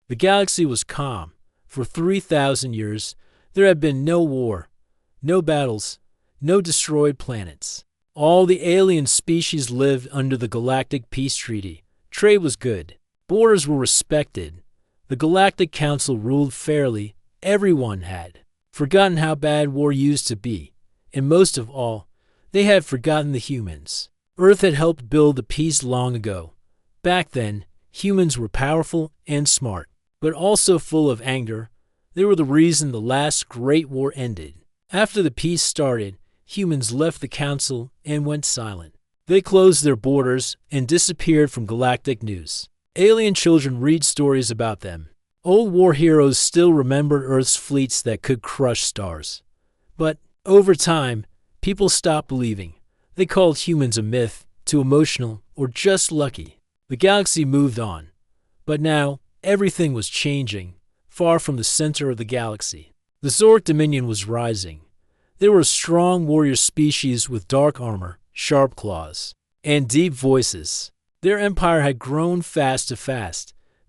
The galaxy was calm. For 3,000 years, there had been no war, no battles, no destroyed planets. All the alien species lived under the Galactic Peace Treaty. Trade was good. Borders were respected. The Galactic Council ruled fairly. Everyone had forgotten how bad war used to be. And most of all, they had forgotten the humans. Earth had helped build the peace long ago. Back then, humans were powerful and smart, but also full of anger. They were the reason the last Great War ended. After the peace started, humans left the council and went silent. They closed their borders and disappeared from galactic news. Alien children read stories about them. Old war heroes still remembered Earth's fleets that could crush stars. But over time, people stopped believing. They called humans a myth, too emotional, or just lucky. The galaxy moved on. But now, everything was changing, far from the center of the galaxy. The Zork Dominion was rising. They were a strong warrior species with dark armor, sharp claws, and deep voices. Their empire had grown fast.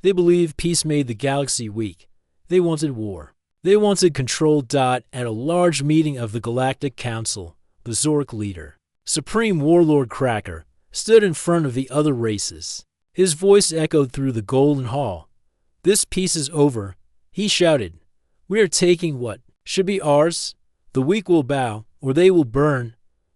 They believed peace made the galaxy weak. They wanted war. They wanted control. At a large meeting of the Galactic Council, the Zork leader, Supreme Warlord Cracker, stood in front of the other races. His voice echoed through the Golden Hall. "This peace is over," he shouted. "We are taking what should be ours. The weak will bow, or they will burn."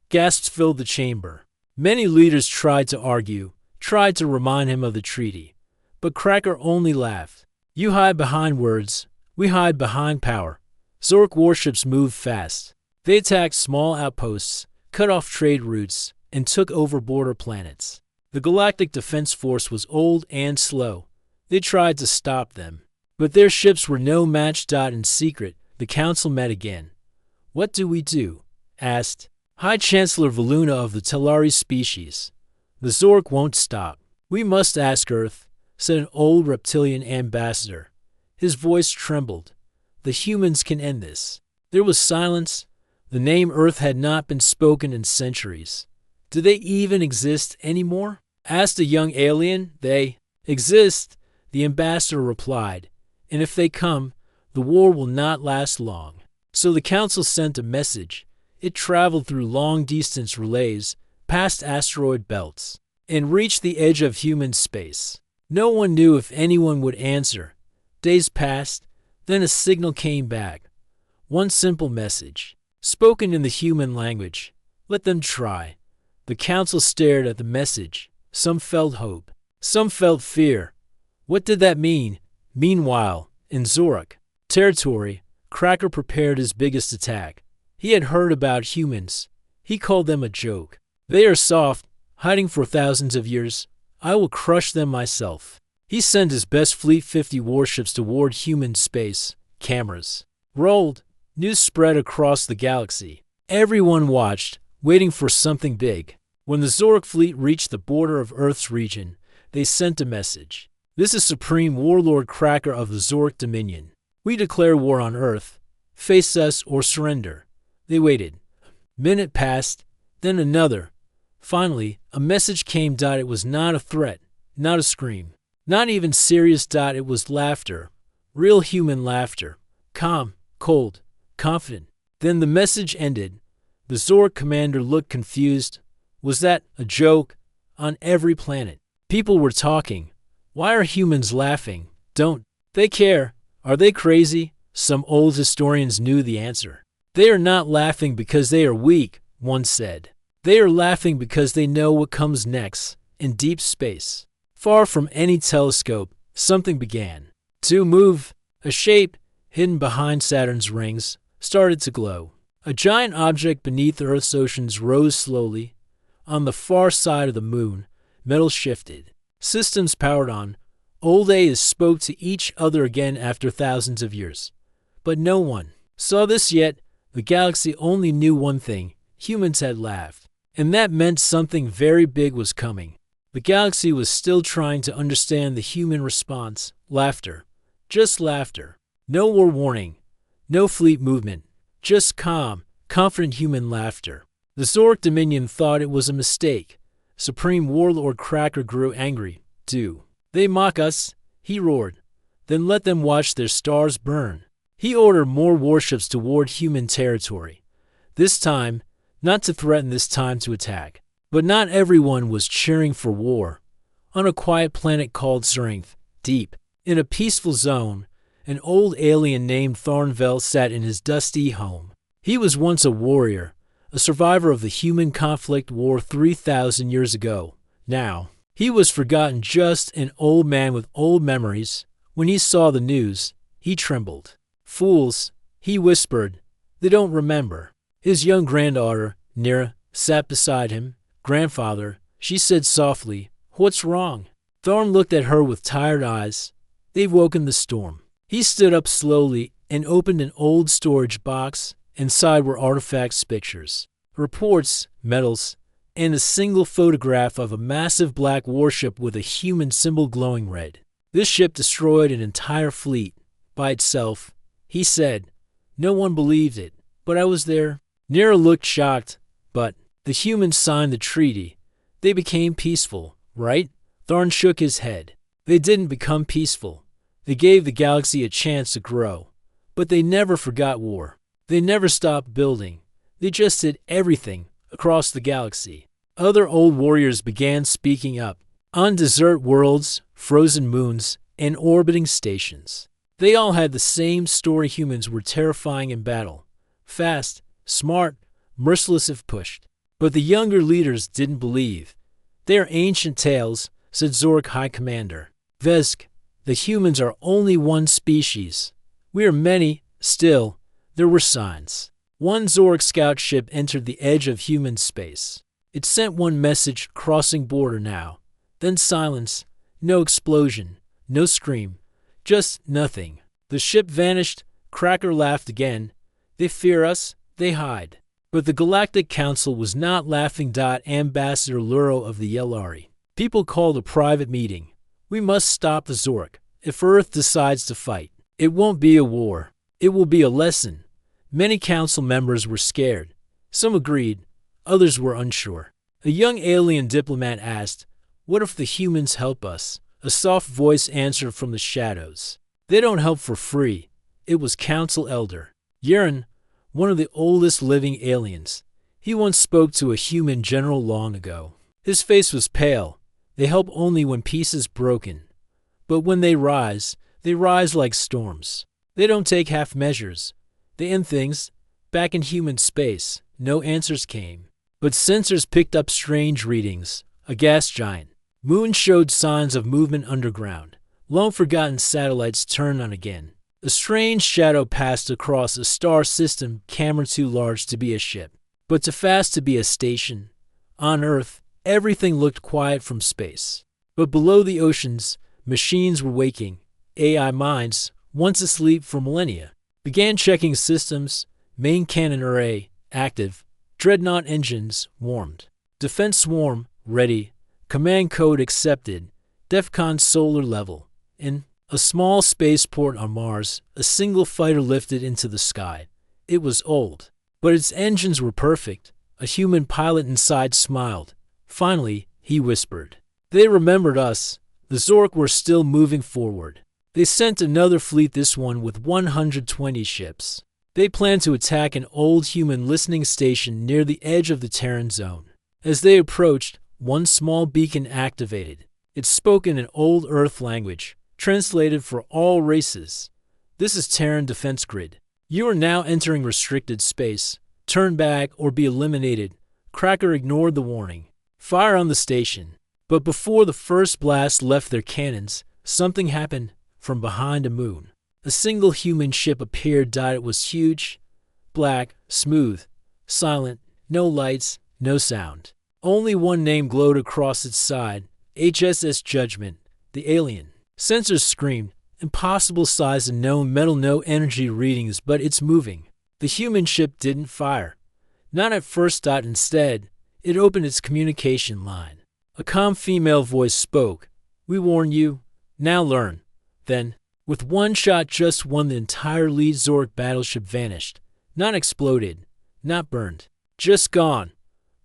Gasps filled the chamber. Many leaders tried to argue, tried to remind him of the treaty. But Cracker only laughed. "You hide behind words. We hide behind power." Zork warships moved fast. They attacked small outposts, cut off trade routes, and took over border planets. The Galactic Defense Force was old and slow. They tried to stop them. But their ships were no match. In secret, the council met again. "What do we do?" asked High Chancellor Valuna of the Telari species. "The Zork won't stop. We must ask Earth," said an old reptilian ambassador. His voice trembled. "The humans can end this." There was silence. The name Earth had not been spoken in centuries. "Do they even exist anymore?" asked a young alien. "They exist," the ambassador replied. "And if they come, the war will not last long." So the council sent a message. It traveled through long-distance relays, past asteroid belts, and reached the edge of human space. No one knew if anyone would answer. Days passed, then a signal came back. One simple message, spoken in the human language. "Let them try." The council stared at the message. Some felt hope. Some felt fear. What did that mean? Meanwhile, in Zorak territory, Cracker prepared his biggest attack. He had heard about humans. He called them a joke. "They are soft, hiding for thousands of years. I will crush them myself." He sent his best fleet, 50 warships, toward human space. Cameras rolled. News spread across the galaxy. Everyone watched, waiting for something big. When the Zork fleet reached the border of Earth's region, they sent a message. "This is Supreme Warlord Cracker of the Zork Dominion. We declare war on Earth. Face us or surrender." They waited. Minute passed, then another. Finally, a message came. It was not a threat, not a scream, not even serious. It was laughter. Real human laughter. Calm, cold, confident. Then the message ended. The Zork commander looked confused. Was that a joke? On every planet, people were talking. Why are humans laughing? Don't they care? Are they crazy? Some old historians knew the answer. "They are not laughing because they are weak," one said. "They are laughing because they know what comes next. In deep space, far from any telescope, something began to move. A shape, hidden behind Saturn's rings, started to glow. A giant object beneath Earth's oceans rose slowly. On the far side of the moon, metal shifted. Systems powered on. Old A's spoke to each other again after thousands of years. But no one saw this yet. The galaxy only knew one thing. Humans had laughed. And that meant something very big was coming. The galaxy was still trying to understand the human response. Laughter. Just laughter. No war warning. No fleet movement. Just calm, confident human laughter. The Zork Dominion thought it was a mistake. Supreme Warlord Cracker grew angry. "Do they mock us?" he roared. then let them watch their stars burn. He ordered more warships toward human territory. This time, not to threaten, this time to attack. But not everyone was cheering for war. On a quiet planet called Zerinth, deep in a peaceful zone, an old alien named Thornvell sat in his dusty home. He was once a warrior, a survivor of the human conflict war 3,000 years ago. Now, he was forgotten, just an old man with old memories. When he saw the news, he trembled. Fools, he whispered, they don't remember. His young granddaughter, Nira, sat beside him. Grandfather, she said softly, what's wrong? Thorn looked at her with tired eyes. They've woken the storm. He stood up slowly and opened an old storage box. Inside were artifacts, pictures, reports, medals, and a single photograph of a massive black warship with a human symbol glowing red. This ship destroyed an entire fleet by itself, he said. No one believed it, but I was there. Nira looked shocked, but the humans signed the treaty. They became peaceful, right? Thorn shook his head. They didn't become peaceful. They gave the galaxy a chance to grow. But they never forgot war. They never stopped building. They just did everything across the galaxy. Other old warriors began speaking up. On desert worlds, frozen moons, and orbiting stations. They all had the same story. Humans were terrifying in battle. Fast, smart, merciless if pushed. But the younger leaders didn't believe. They are ancient tales, said Zork High Commander. Vesk, the humans are only one species. We are many, still. There were signs. One Zork scout ship entered the edge of human space. It sent one message, crossing border now. Then silence. No explosion. No scream. Just nothing. The ship vanished. Cracker laughed again. They fear us. They hide. But the Galactic Council was not laughing. Ambassador Luro of the Yellari. People called a private meeting. We must stop the Zork. If Earth decides to fight, it won't be a war. It will be a lesson. Many council members were scared. Some agreed. Others were unsure. A young alien diplomat asked, what if the humans help us? A soft voice answered from the shadows. They don't help for free. It was Council Elder Yurin, one of the oldest living aliens. He once spoke to a human general long ago. His face was pale. They help only when peace is broken. But when they rise like storms. They don't take half measures. They end things. Back in human space, no answers came. But sensors picked up strange readings. A gas giant. Moon showed signs of movement underground. Long-forgotten satellites turned on again. A strange shadow passed across a star system, camera too large to be a ship, but too fast to be a station. On Earth, everything looked quiet from space. But below the oceans, machines were waking. AI minds, once asleep for millennia, began checking systems. Main cannon array, active. Dreadnought engines, warmed. Defense swarm, ready. Command code accepted. DEFCON solar level. In a small spaceport on Mars, a single fighter lifted into the sky. It was old, but its engines were perfect. A human pilot inside smiled. Finally, he whispered. They remembered us. The Zork were still moving forward. They sent another fleet, this one with 120 ships. They planned to attack an old human listening station near the edge of the Terran zone. As they approached, one small beacon activated. It spoke in an old Earth language, translated for all races. This is Terran Defense Grid. You are now entering restricted space. Turn back or be eliminated. Cracker ignored the warning. Fire on the station. But before the first blast left their cannons, something happened. From behind a moon, a single human ship appeared. It was huge, black, smooth, silent, no lights, no sound. Only one name glowed across its side, HSS Judgment, the alien. Sensors screamed, impossible size and known metal, no energy readings, but it's moving. The human ship didn't fire. Not at first. Instead, it opened its communication line. A calm female voice spoke. We warn you, now learn. Then, with one shot, just one, the entire lead Zork battleship vanished. Not exploded, not burned, just gone.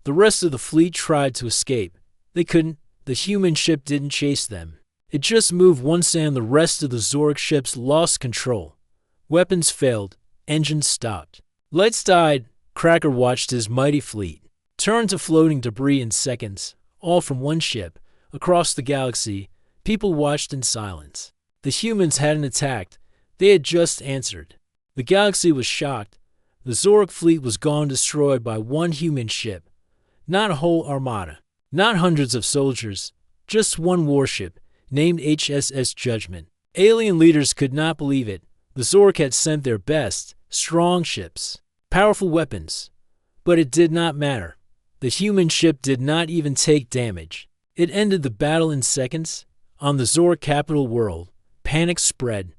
The rest of the fleet tried to escape. They couldn't. The human ship didn't chase them. It just moved once and the rest of the Zork ships lost control. Weapons failed. Engines stopped. Lights died. Cracker watched his mighty fleet turn to floating debris in seconds, all from one ship. Across the galaxy, people watched in silence. The humans hadn't attacked. They had just answered. The galaxy was shocked. The Zork fleet was gone, destroyed by one human ship. Not a whole armada. Not hundreds of soldiers. Just one warship, named HSS Judgment. Alien leaders could not believe it. The Zork had sent their best, strong ships, powerful weapons. But it did not matter. The human ship did not even take damage. It ended the battle in seconds. On the Zork capital world, panic spread.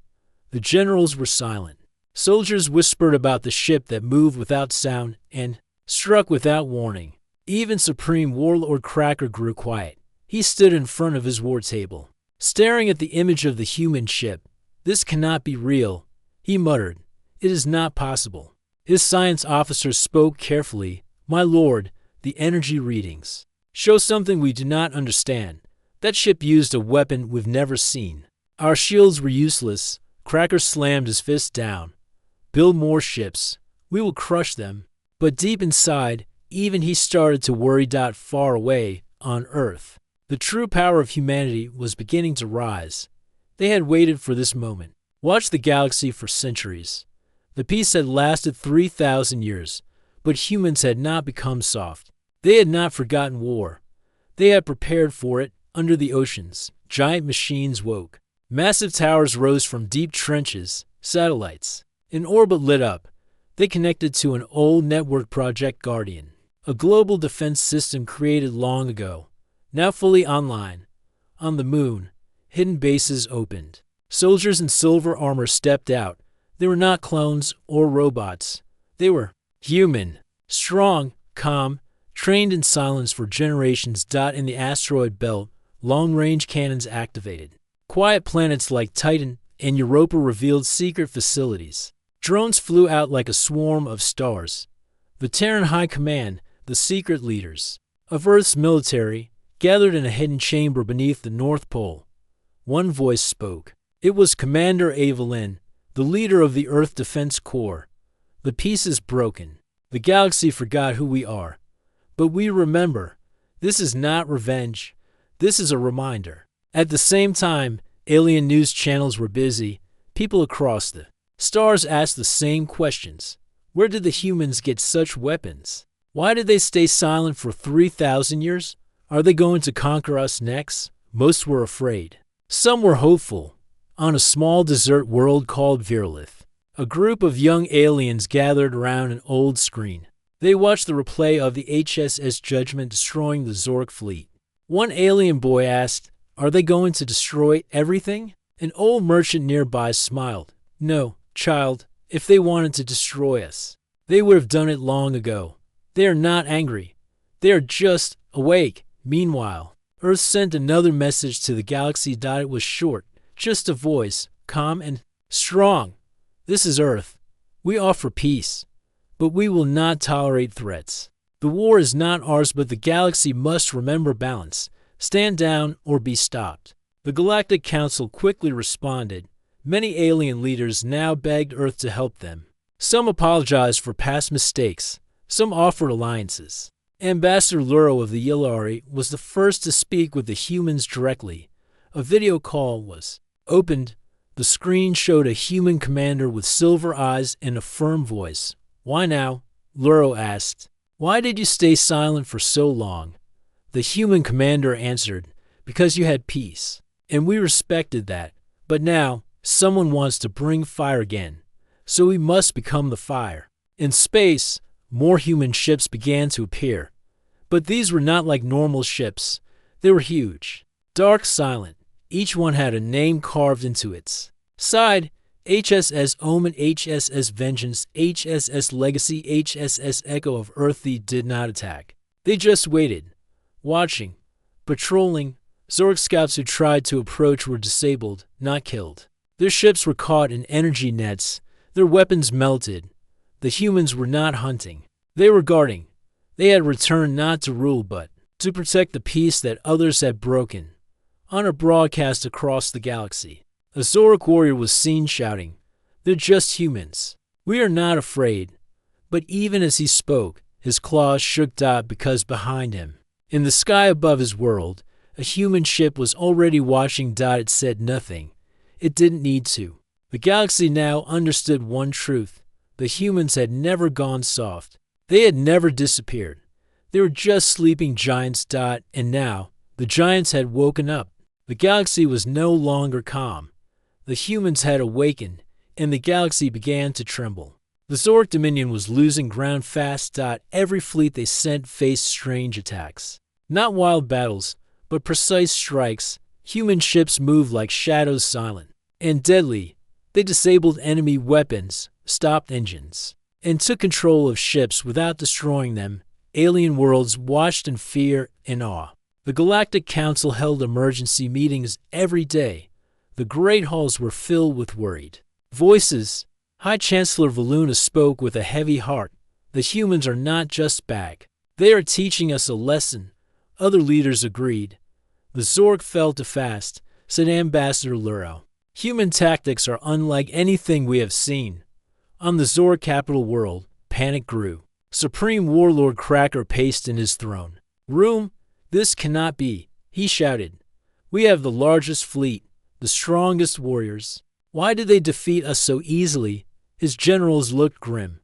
The generals were silent. Soldiers whispered about the ship that moved without sound and struck without warning. Even Supreme Warlord Cracker grew quiet. He stood in front of his war table, staring at the image of the human ship. "This cannot be real," he muttered. "It is not possible." His science officer spoke carefully. "My lord, the energy readings show something we do not understand. That ship used a weapon we've never seen. Our shields were useless." Cracker slammed his fist down. "Build more ships. We will crush them." But deep inside, even he started to worry. Far away, on Earth, the true power of humanity was beginning to rise. They had waited for this moment, watched the galaxy for centuries. The peace had lasted 3,000 years, but humans had not become soft. They had not forgotten war. They had prepared for it. Under the oceans, giant machines woke. Massive towers rose from deep trenches. Satellites in orbit lit up. They connected to an old network, Project Guardian, a global defense system created long ago, now fully online. On the moon, hidden bases opened. Soldiers in silver armor stepped out. They were not clones or robots. They were human, strong, calm, trained in silence for generations. In the asteroid belt, long-range cannons activated. Quiet planets like Titan and Europa revealed secret facilities. Drones flew out like a swarm of stars. The Terran High Command, the secret leaders of Earth's military, gathered in a hidden chamber beneath the North Pole. One voice spoke. It was Commander Evelyn, the leader of the Earth Defense Corps. "The peace is broken. The galaxy forgot who we are. But we remember. This is not revenge. This is a reminder." At the same time, alien news channels were busy. People across the stars asked the same questions. Where did the humans get such weapons? Why did they stay silent for 3,000 years? Are they going to conquer us next? Most were afraid. Some were hopeful. On a small desert world called Virulith, a group of young aliens gathered around an old screen. They watched the replay of the HSS Judgment destroying the Zork fleet. One alien boy asked, "Are they going to destroy everything?" An old merchant nearby smiled. "No, child. If they wanted to destroy us, they would have done it long ago. They are not angry. They are just awake." Meanwhile, Earth sent another message to the galaxy. It was short, just a voice, calm and strong. "This is Earth. We offer peace, but we will not tolerate threats. The war is not ours, but the galaxy must remember balance. Stand down or be stopped." The Galactic Council quickly responded. Many alien leaders now begged Earth to help them. Some apologized for past mistakes. Some offered alliances. Ambassador Luro of the Yillari was the first to speak with the humans directly. A video call was opened. The screen showed a human commander with silver eyes and a firm voice. "Why now?" Luro asked. "Why did you stay silent for so long?" The human commander answered, "Because you had peace, and we respected that. But now, someone wants to bring fire again, so we must become the fire." In space, more human ships began to appear. But these were not like normal ships. They were huge, dark, silent. Each one had a name carved into its side. HSS Omen, HSS Vengeance, HSS Legacy, HSS Echo of Earth. They did not attack. They just waited, watching, patrolling. Zork scouts who tried to approach were disabled, not killed. Their ships were caught in energy nets. Their weapons melted. The humans were not hunting. They were guarding. They had returned not to rule but to protect the peace that others had broken. On a broadcast across the galaxy, a Zork warrior was seen shouting, "They're just humans. We are not afraid." But even as he spoke, his claws shook because behind him, in the sky above his world, a human ship was already watching. It said nothing. It didn't need to. The galaxy now understood one truth. The humans had never gone soft. They had never disappeared. They were just sleeping giants. And now, the giants had woken up. The galaxy was no longer calm. The humans had awakened, and the galaxy began to tremble. The Zork Dominion was losing ground fast. Every fleet they sent faced strange attacks. Not wild battles, but precise strikes. Human ships moved like shadows, silent and deadly. They disabled enemy weapons, stopped engines, and took control of ships without destroying them. Alien worlds watched in fear and awe. The Galactic Council held emergency meetings every day. The great halls were filled with worried voices. High Chancellor Valuna spoke with a heavy heart. The humans are not just back. They are teaching us a lesson. Other leaders agreed. The Zork fell too fast, said Ambassador Luro. Human tactics are unlike anything we have seen. On the Zork capital world, panic grew. Supreme Warlord Cracker paced in his throne room. "This cannot be," he shouted. "We have the largest fleet, the strongest warriors. Why did they defeat us so easily?" His generals looked grim.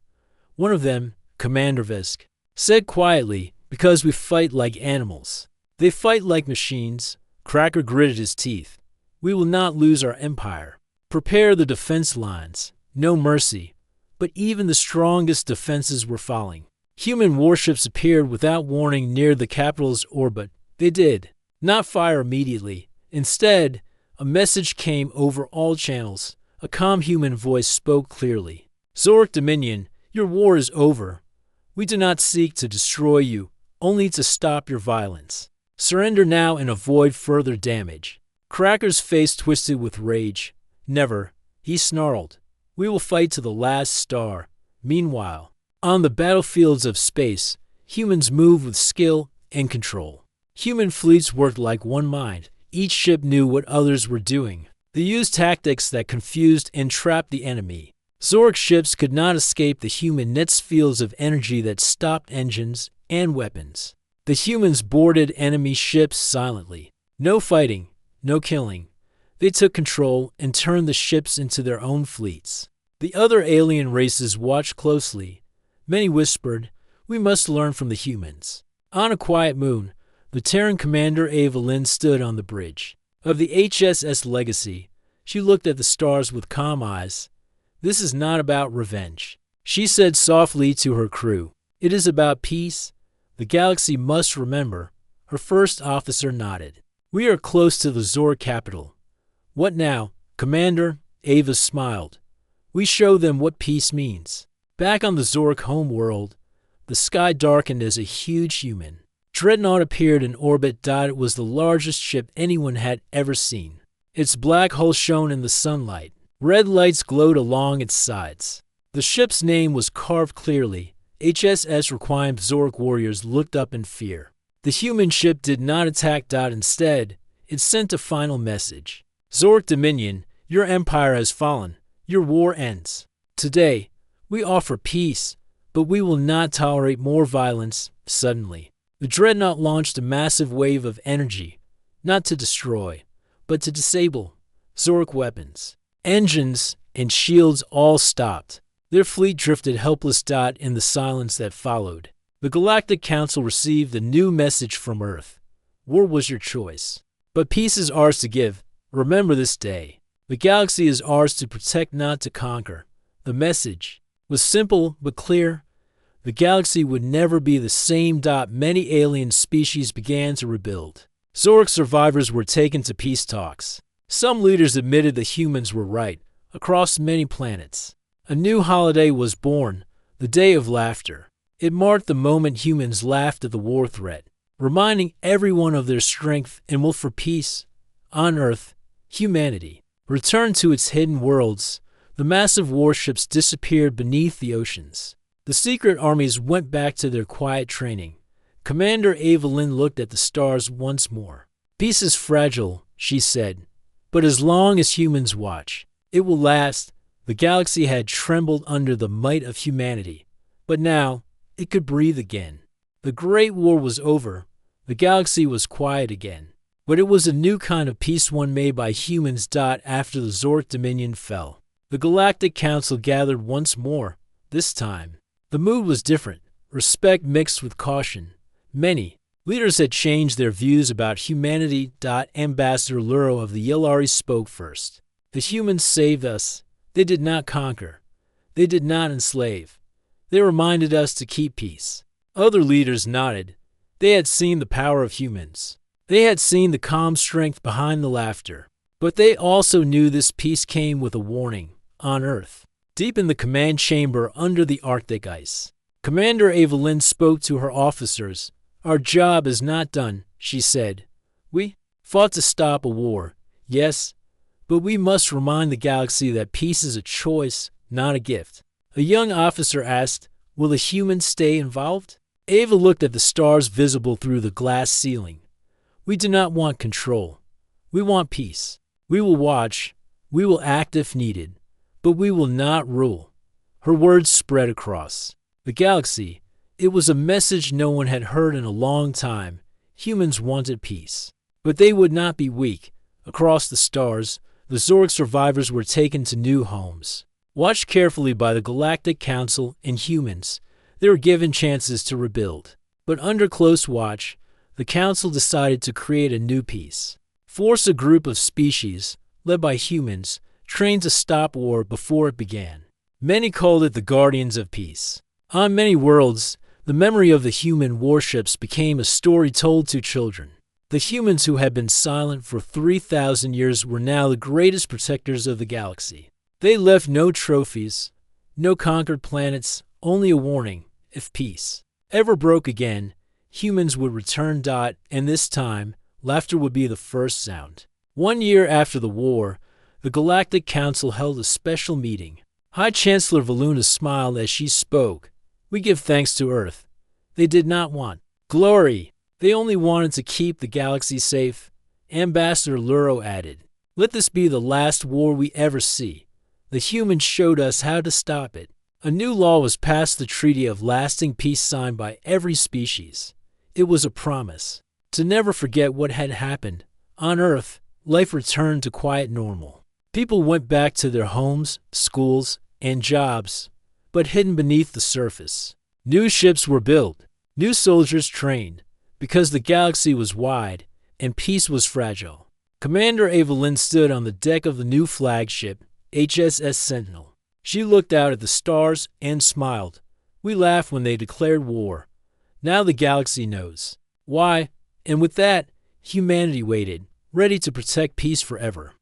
One of them, Commander Visk, said quietly, "Because we fight like animals. They fight like machines." Cracker gritted his teeth. "We will not lose our empire. Prepare the defense lines. No mercy." But even the strongest defenses were falling. Human warships appeared without warning near the capital's orbit. They did not fire immediately. Instead, a message came over all channels. A calm human voice spoke clearly. "Zork Dominion, your war is over. We do not seek to destroy you, only to stop your violence. Surrender now and avoid further damage." Cracker's face twisted with rage. "Never," he snarled. "We will fight to the last star." Meanwhile, on the battlefields of space, humans moved with skill and control. Human fleets worked like one mind. Each ship knew what others were doing. They used tactics that confused and trapped the enemy. Zork ships could not escape the human nets fields of energy that stopped engines and weapons. The humans boarded enemy ships silently. No fighting, no killing. They took control and turned the ships into their own fleets. The other alien races watched closely. Many whispered, "We must learn from the humans." On a quiet moon, the Terran commander Evelyn stood on the bridge of the HSS Legacy. She looked at the stars with calm eyes. "This is not about revenge," she said softly to her crew. "It is about peace. The galaxy must remember." Her first officer nodded. "We are close to the Zork capital." "What now, Commander?" Ava smiled. "We show them what peace means." Back on the Zork homeworld, the sky darkened as a huge human dreadnought appeared in orbit. It was the largest ship anyone had ever seen. Its black hull shone in the sunlight. Red lights glowed along its sides. The ship's name was carved clearly. HSS Requiem. Zork warriors looked up in fear. The human ship did not attack. Instead, it sent a final message. "Zork Dominion, your empire has fallen. Your war ends. Today, we offer peace, but we will not tolerate more violence." Suddenly, the dreadnought launched a massive wave of energy, not to destroy, but to disable Zork weapons. Engines and shields all stopped. Their fleet drifted helpless. In the silence that followed, the Galactic Council received a new message from Earth. War was your choice, but peace is ours to give. Remember this day. The galaxy is ours to protect, not to conquer. The message was simple but clear. The galaxy would never be the same. Many alien species began to rebuild. Zork survivors were taken to peace talks. Some leaders admitted the humans were right, across many planets. A new holiday was born, the Day of Laughter. It marked the moment humans laughed at the war threat, reminding everyone of their strength and will for peace. On Earth, humanity returned to its hidden worlds. The massive warships disappeared beneath the oceans. The secret armies went back to their quiet training. Commander Evelyn looked at the stars once more. "Peace is fragile, she said. But as long as humans watch, it will last. The galaxy had trembled under the might of humanity, but now it could breathe again. The Great War was over. The galaxy was quiet again. But it was a new kind of peace, one made by humans. After the Zork Dominion fell, the Galactic Council gathered once more. This time, the mood was different, respect mixed with caution. Many leaders had changed their views about humanity. Ambassador Luro of the Yellari spoke first. The humans saved us. They did not conquer. They did not enslave. They reminded us to keep peace. Other leaders nodded. They had seen the power of humans. They had seen the calm strength behind the laughter. But they also knew this peace came with a warning. On Earth, deep in the command chamber under the Arctic ice, Commander Evelyn spoke to her officers. Our job is not done, she said. We fought to stop a war, yes, but we must remind the galaxy that peace is a choice, not a gift. A young officer asked, will the humans stay involved? Ava looked at the stars visible through the glass ceiling. We do not want control. We want peace. We will watch. We will act if needed. But we will not rule. Her words spread across the galaxy. It was a message no one had heard in a long time. Humans wanted peace. But they would not be weak. Across the stars, the Zork survivors were taken to new homes. Watched carefully by the Galactic Council and humans, they were given chances to rebuild. But under close watch, the Council decided to create a new peace. Force a group of species, led by humans, trained to stop war before it began. Many called it the Guardians of Peace. On many worlds, the memory of the human warships became a story told to children. The humans who had been silent for 3,000 years were now the greatest protectors of the galaxy. They left no trophies, no conquered planets, only a warning. If peace ever broke again, humans would return. And this time, laughter would be the first sound. 1 year after the war, the Galactic Council held a special meeting. High Chancellor Valuna smiled as she spoke. We give thanks to Earth. They did not want glory. They only wanted to keep the galaxy safe. Ambassador Luro added, let this be the last war we ever see. The humans showed us how to stop it. A new law was passed, the Treaty of Lasting Peace signed by every species. It was a promise to never forget what had happened. On Earth, life returned to quiet normal. People went back to their homes, schools, and jobs, but hidden beneath the surface. New ships were built, new soldiers trained, because the galaxy was wide and peace was fragile. Commander Evelyn stood on the deck of the new flagship, HSS Sentinel. She looked out at the stars and smiled. We laughed when they declared war. Now the galaxy knows why, and with that, humanity waited, ready to protect peace forever.